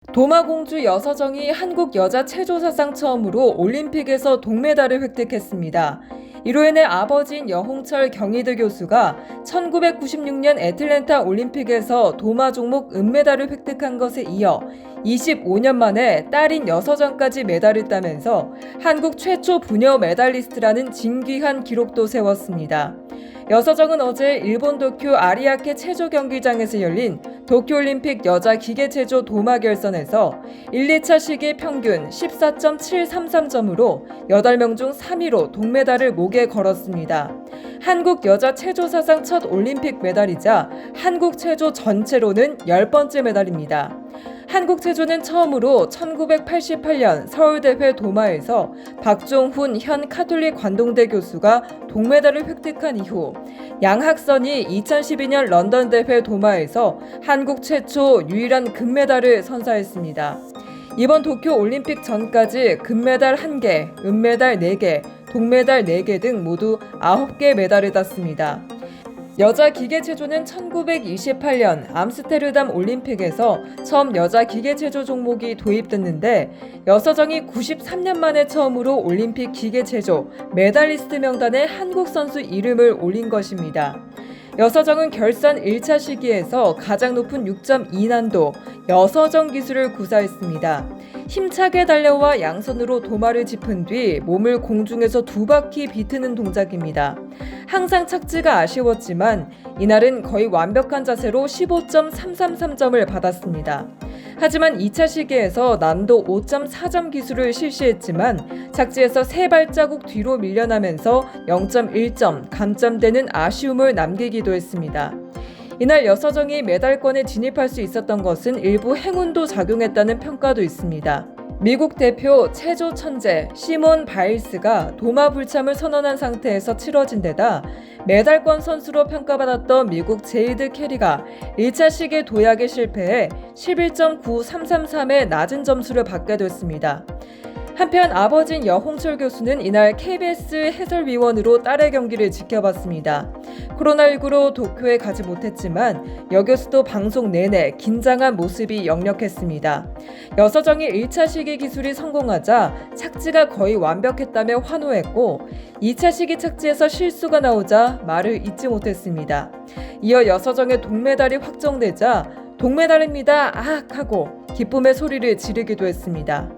도마공주 여서정이 한국 여자 체조 사상 처음으로 올림픽에서 동메달을 획득했습니다. 이로 인해 아버지인 여홍철 경희대 교수가 1996년 애틀랜타 올림픽에서 도마 종목 은메달을 획득한 것에 이어 25년 만에 딸인 여서정까지 메달을 따면서 한국 최초 부녀 메달리스트라는 진귀한 기록도 세웠습니다. 여서정은 어제 일본 도쿄 아리아케 체조 경기장에서 열린 도쿄올림픽 여자 기계체조 도마 결선에서 1, 2차 시기 평균 14.733점으로 8명 중 3위로 동메달을 목에 걸었습니다. 한국 여자 체조 사상 첫 올림픽 메달이자 한국 체조 전체로는 10번째 메달입니다. 한국 체조는 처음으로 1988년 서울대회 도마에서 박종훈 현 카톨릭 관동대 교수가 동메달을 획득한 이후 양학선이 2012년 런던 대회 도마에서 한국 최초 유일한 금메달을 선사했습니다. 이번 도쿄 올림픽 전까지 금메달 1개, 은메달 4개, 동메달 4개 등 모두 9개 메달을 땄습니다. 여자 기계체조는 1928년 암스테르담 올림픽에서 처음 여자 기계체조 종목이 도입됐는데 여서정이 93년 만에 처음으로 올림픽 기계체조 메달리스트 명단에 한국 선수 이름을 올린 것입니다. 여서정은 결선 1차 시기에서 가장 높은 6.2난도 여서정 기술을 구사했습니다. 힘차게 달려와 양손으로 도마를 짚은 뒤 몸을 공중에서 2바퀴 비트는 동작입니다. 항상 착지가 아쉬웠지만 이날은 거의 완벽한 자세로 15.333점을 받았습니다. 하지만 2차 시기에서 난도 5.4점 기술을 실시했지만 착지에서 3발자국 뒤로 밀려나면서 0.1점 감점되는 아쉬움을 남기기도 했습니다. 이날 여서정이 메달권에 진입할 수 있었던 것은 일부 행운도 작용했다는 평가도 있습니다. 미국 대표 체조 천재 시몬 바일스가 도마 불참을 선언한 상태에서 치러진 데다 메달권 선수로 평가받았던 미국 제이드 캐리가 1차 시기 도약에 실패해 11.9333의 낮은 점수를 받게 됐습니다. 한편 아버지인 여홍철 교수는 이날 KBS 해설위원으로 딸의 경기를 지켜봤습니다. 코로나19로 도쿄에 가지 못했지만 여 교수도 방송 내내 긴장한 모습이 역력했습니다. 여서정이 1차 시기 기술이 성공하자 착지가 거의 완벽했다며 환호했고 2차 시기 착지에서 실수가 나오자 말을 잇지 못했습니다. 이어 여서정의 동메달이 확정되자 동메달입니다 하고 기쁨의 소리를 지르기도 했습니다.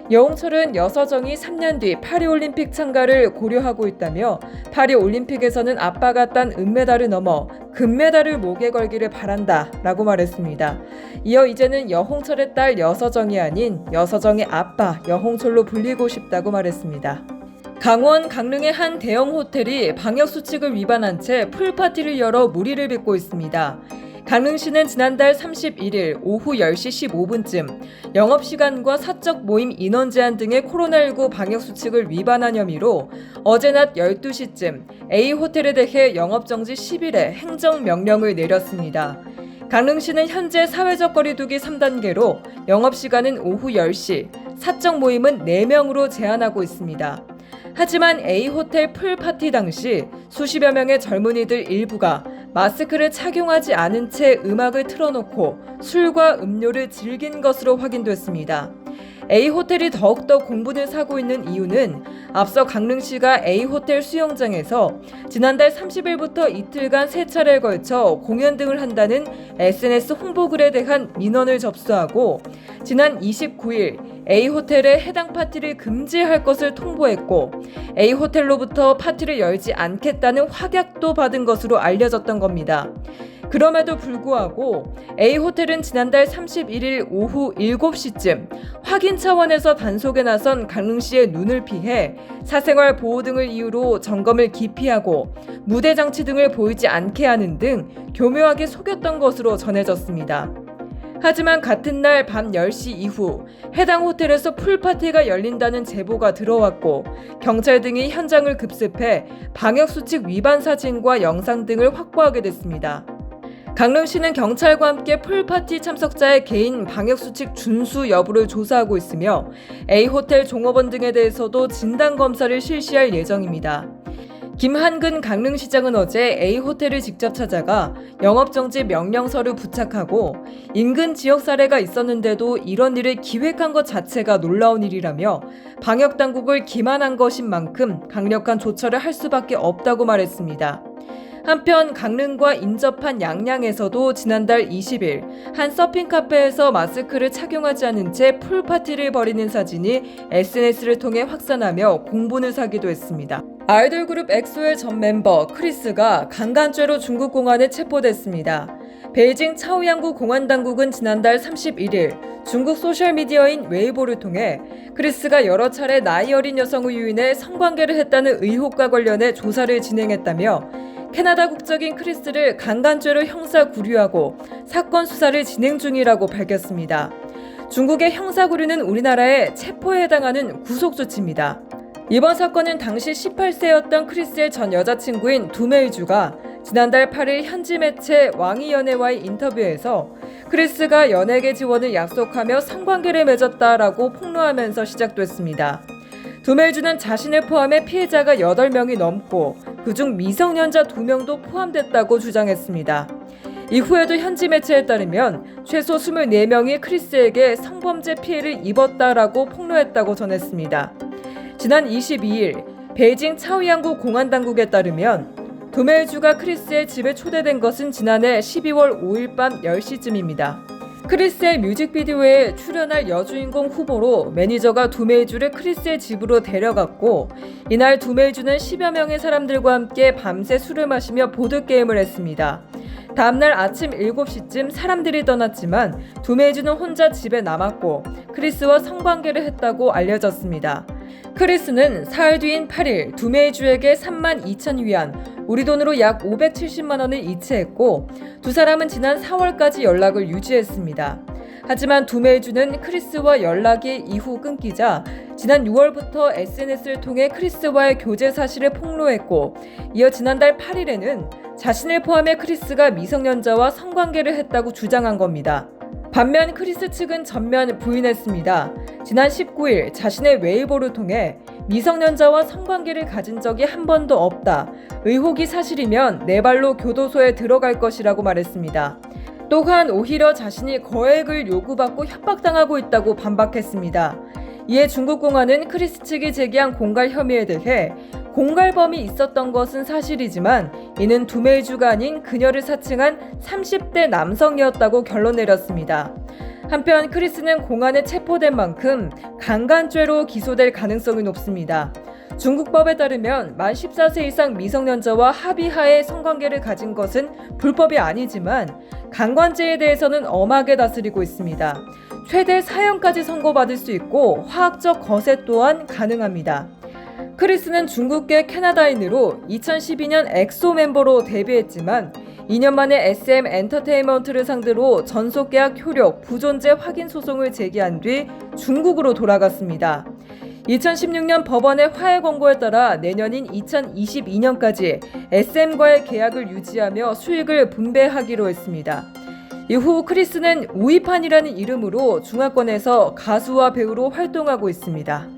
여홍철은 여서정이 3년 뒤 파리올림픽 참가를 고려하고 있다며 파리올림픽에서는 아빠가 딴 은메달을 넘어 금메달을 목에 걸기를 바란다 라고 말했습니다. 이어 이제는 여홍철의 딸 여서정이 아닌 여서정의 아빠 여홍철로 불리고 싶다고 말했습니다. 강원 강릉의 한 대형 호텔이 방역수칙을 위반한 채 풀파티를 열어 물의를 빚고 있습니다. 강릉시는 지난달 31일 오후 10시 15분쯤 영업시간과 사적 모임 인원 제한 등의 코로나19 방역수칙을 위반한 혐의로 어제 낮 12시쯤 A호텔에 대해 영업정지 10일의 행정명령을 내렸습니다. 강릉시는 현재 사회적 거리두기 3단계로 영업시간은 오후 10시, 사적 모임은 4명으로 제한하고 있습니다. 하지만 A호텔 풀파티 당시 수십여 명의 젊은이들 일부가 마스크를 착용하지 않은 채 음악을 틀어놓고 술과 음료를 즐긴 것으로 확인됐습니다. A호텔이 더욱더 공분을 사고 있는 이유는 앞서 강릉시가 A호텔 수영장에서 지난달 30일부터 이틀간 3차례에 걸쳐 공연 등을 한다는 SNS 홍보글에 대한 민원을 접수하고 지난 29일 A호텔에 해당 파티를 금지할 것을 통보했고 A호텔로부터 파티를 열지 않겠다는 확약도 받은 것으로 알려졌던 겁니다. 그럼에도 불구하고 A호텔은 지난달 31일 오후 7시쯤 확인 차원에서 단속에 나선 강릉시의 눈을 피해 사생활 보호 등을 이유로 점검을 기피하고 무대 장치 등을 보이지 않게 하는 등 교묘하게 속였던 것으로 전해졌습니다. 하지만 같은 날 밤 10시 이후 해당 호텔에서 풀파티가 열린다는 제보가 들어왔고 경찰 등이 현장을 급습해 방역수칙 위반 사진과 영상 등을 확보하게 됐습니다. 강릉시는 경찰과 함께 풀파티 참석자의 개인 방역수칙 준수 여부를 조사하고 있으며 A호텔 종업원 등에 대해서도 진단검사를 실시할 예정입니다. 김한근 강릉시장은 어제 A호텔을 직접 찾아가 영업정지 명령서를 부착하고 인근 지역 사례가 있었는데도 이런 일을 기획한 것 자체가 놀라운 일이라며 방역당국을 기만한 것인 만큼 강력한 조처를 할 수밖에 없다고 말했습니다. 한편 강릉과 인접한 양양에서도 지난달 20일 한 서핑 카페에서 마스크를 착용하지 않은 채 풀파티를 벌이는 사진이 SNS를 통해 확산하며 공분을 사기도 했습니다. 아이돌 그룹 엑소의 전 멤버 크리스가 강간죄로 중국 공안에 체포됐습니다. 베이징 차오양구 공안당국은 지난달 31일 중국 소셜미디어인 웨이보를 통해 크리스가 여러 차례 나이 어린 여성을 유인해 성관계를 했다는 의혹과 관련해 조사를 진행했다며 캐나다 국적인 크리스를 강간죄로 형사 구류하고 사건 수사를 진행 중이라고 밝혔습니다. 중국의 형사 구류는 우리나라에 체포에 해당하는 구속 조치입니다. 이번 사건은 당시 18세였던 크리스의 전 여자친구인 두메이주가 지난달 8일 현지 매체 왕이연애와의 인터뷰에서 크리스가 연예계 지원을 약속하며 성관계를 맺었다라고 폭로하면서 시작됐습니다. 두메이주는 자신을 포함해 피해자가 8명이 넘고 그중 미성년자 2명도 포함됐다고 주장했습니다. 이후에도 현지 매체에 따르면 최소 24명이 크리스에게 성범죄 피해를 입었다라고 폭로했다고 전했습니다. 지난 22일 베이징 차오양구 공안당국에 따르면 두메이주가 크리스의 집에 초대된 것은 지난해 12월 5일 밤 10시쯤입니다. 크리스의 뮤직비디오에 출연할 여주인공 후보로 매니저가 두메이주를 크리스의 집으로 데려갔고 이날 두메이주는 10여 명의 사람들과 함께 밤새 술을 마시며 보드게임을 했습니다. 다음날 아침 7시쯤 사람들이 떠났지만 두메이주는 혼자 집에 남았고 크리스와 성관계를 했다고 알려졌습니다. 크리스는 사흘 뒤인 8일 두메이주에게 32,000위안, 우리 돈으로 약 570만 원을 이체했고 두 사람은 지난 4월까지 연락을 유지했습니다. 하지만 두메이주는 크리스와 연락이 이후 끊기자 지난 6월부터 SNS를 통해 크리스와의 교제 사실을 폭로했고 이어 지난달 8일에는 자신을 포함해 크리스가 미성년자와 성관계를 했다고 주장한 겁니다. 반면 크리스 측은 전면 부인했습니다. 지난 19일 자신의 웨이보를 통해 미성년자와 성관계를 가진 적이 한 번도 없다. 의혹이 사실이면 내 발로 교도소에 들어갈 것이라고 말했습니다. 또한 오히려 자신이 거액을 요구받고 협박당하고 있다고 반박했습니다. 이에 중국 공안은 크리스 측이 제기한 공갈 혐의에 대해 공갈범이 있었던 것은 사실이지만 이는 두메이주가 아닌 그녀를 사칭한 30대 남성이었다고 결론 내렸습니다. 한편 크리스는 공안에 체포된 만큼 강간죄로 기소될 가능성이 높습니다. 중국법에 따르면 만 14세 이상 미성년자와 합의하에 성관계를 가진 것은 불법이 아니지만 강간죄에 대해서는 엄하게 다스리고 있습니다. 최대 사형까지 선고받을 수 있고 화학적 거세 또한 가능합니다. 크리스는 중국계 캐나다인으로 2012년 엑소 멤버로 데뷔했지만 2년 만에 SM 엔터테인먼트를 상대로 전속계약 효력 부존재 확인 소송을 제기한 뒤 중국으로 돌아갔습니다. 2016년 법원의 화해 권고에 따라 내년인 2022년까지 SM과의 계약을 유지하며 수익을 분배하기로 했습니다. 이후 크리스는 우이판이라는 이름으로 중화권에서 가수와 배우로 활동하고 있습니다.